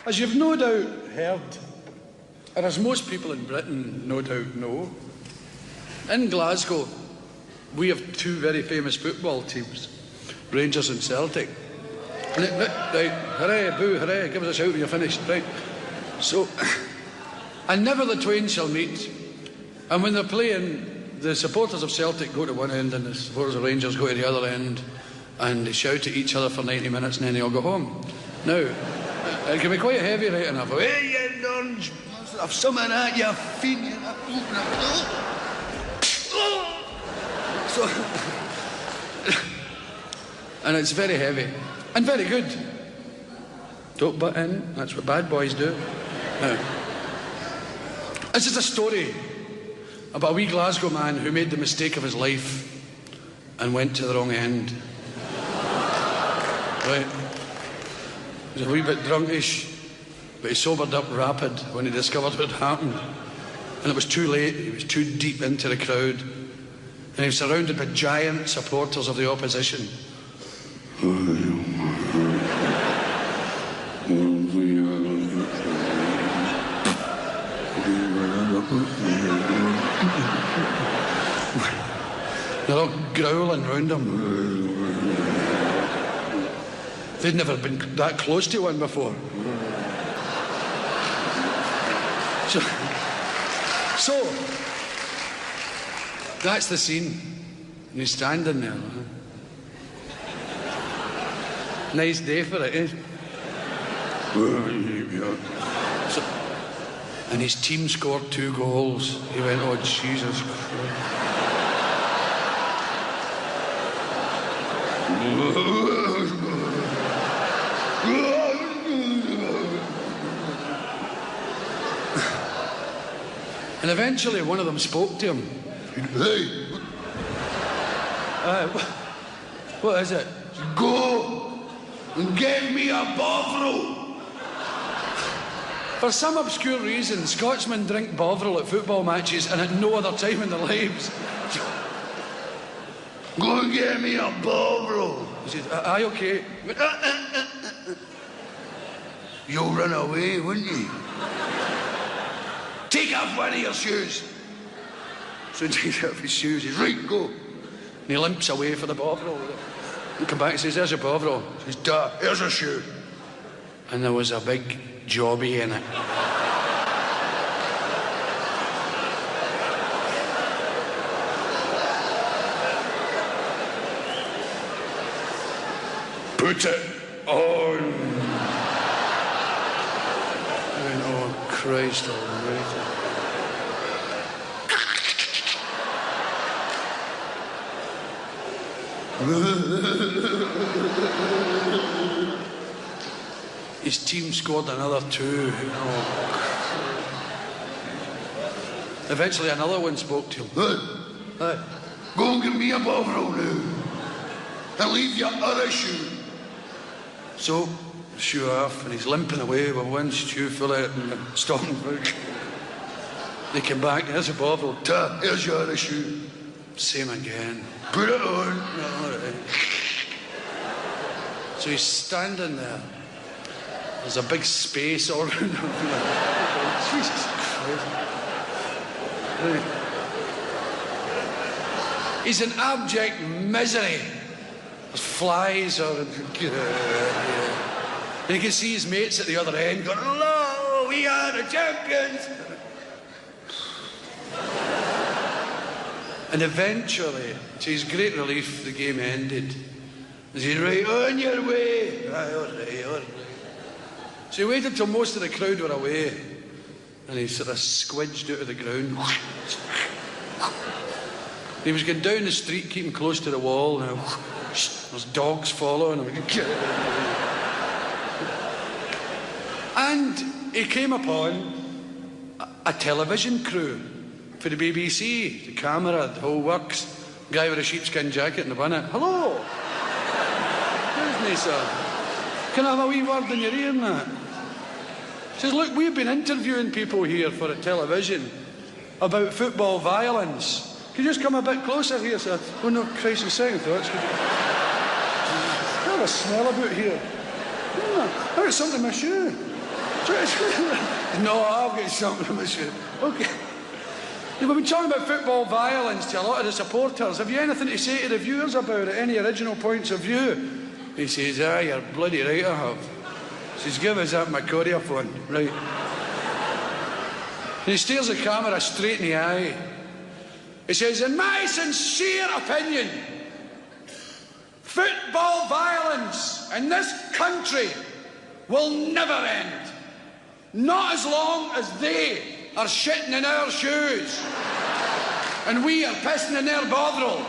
As you've no doubt heard, and as most people in Britain no doubt know, in Glasgow we have two very famous football teams, Rangers and Celtic. Right, hooray, boo, hooray, give us a shout when you're finished, right? So, and never the twain shall meet. And when they're playing, the supporters of Celtic go to one end and the supporters of Rangers go to the other end, and they shout at each other for 90 minutes and then they all go home. Now, it can be quite heavy, right enough. Hey, you nonce, I've something at you, fiend. So, and it's very heavy and very good. Don't butt in, that's what bad boys do. Now, this is a story about a wee Glasgow man who made the mistake of his life and went to the wrong end. Right? He was a wee bit drunkish, but he sobered up rapid when he discovered what had happened. And it was too late, he was too deep into the crowd. And he was surrounded by giant supporters of the opposition. They're all growling round him. They'd never been that close to one before. So that's the scene. And he's standing there. Nice day for it, eh? So, and his team scored 2 goals. He went, oh, Jesus Christ. And eventually one of them spoke to him. Hey! What is it? Go and get me a Bovril! For some obscure reason, Scotsmen drink Bovril at football matches and at no other time in their lives. Go and get me a Bovril! He said, aye, okay. You'll run away, wouldn't you? Take off one of your shoes. So he takes off his shoes, he's right, go. And he limps away for the Bovril. He comes back and says, there's your Bovril. He says, duh, here's a shoe. And there was a big jobby in it. Put it on. Oh, Christ almighty. His team scored another 2. Oh. Eventually another one spoke to him. Hey, go and give me a Bovril now. And leave your other shoe. So, shoe off, and he's limping away with one shoe full of it and stomping. They came back, here's a Bovril. Here's your other shoe. Same again. Put it on. So he's standing there. There's a big space all around him. Jesus Christ. He's in abject misery. There's flies or... And you can see his mates at the other end going, hello, we are the champions. And eventually, to his great relief, the game ended. He said, right, on your way. Right, all right. So he waited till most of the crowd were away, and he sort of squidged out of the ground. He was going down the street, keeping close to the wall. Now, there's dogs following him. And he came upon a television crew for the BBC, the camera, the whole works. Guy with a sheepskin jacket and a bonnet. Hello. Excuse me, sir. Can I have a wee word in your ear and that? He says, look, we've been interviewing people here for a television about football violence. Can you just come a bit closer here, sir? Oh, no, Christ, a second thoughts. I have a smell about here. I got something in my shoe. No, I've got something, monsieur. Okay. We've been talking about football violence to a lot of the supporters. Have you anything to say to the viewers about it? Any original points of view? He says, you're bloody right I have. He says, give us that Macquarie phone. Right. And he stares the camera straight in the eye. He says, in my sincere opinion, football violence in this country will never end. Not as long as they are shitting in our shoes and we are pissing in their bothrel.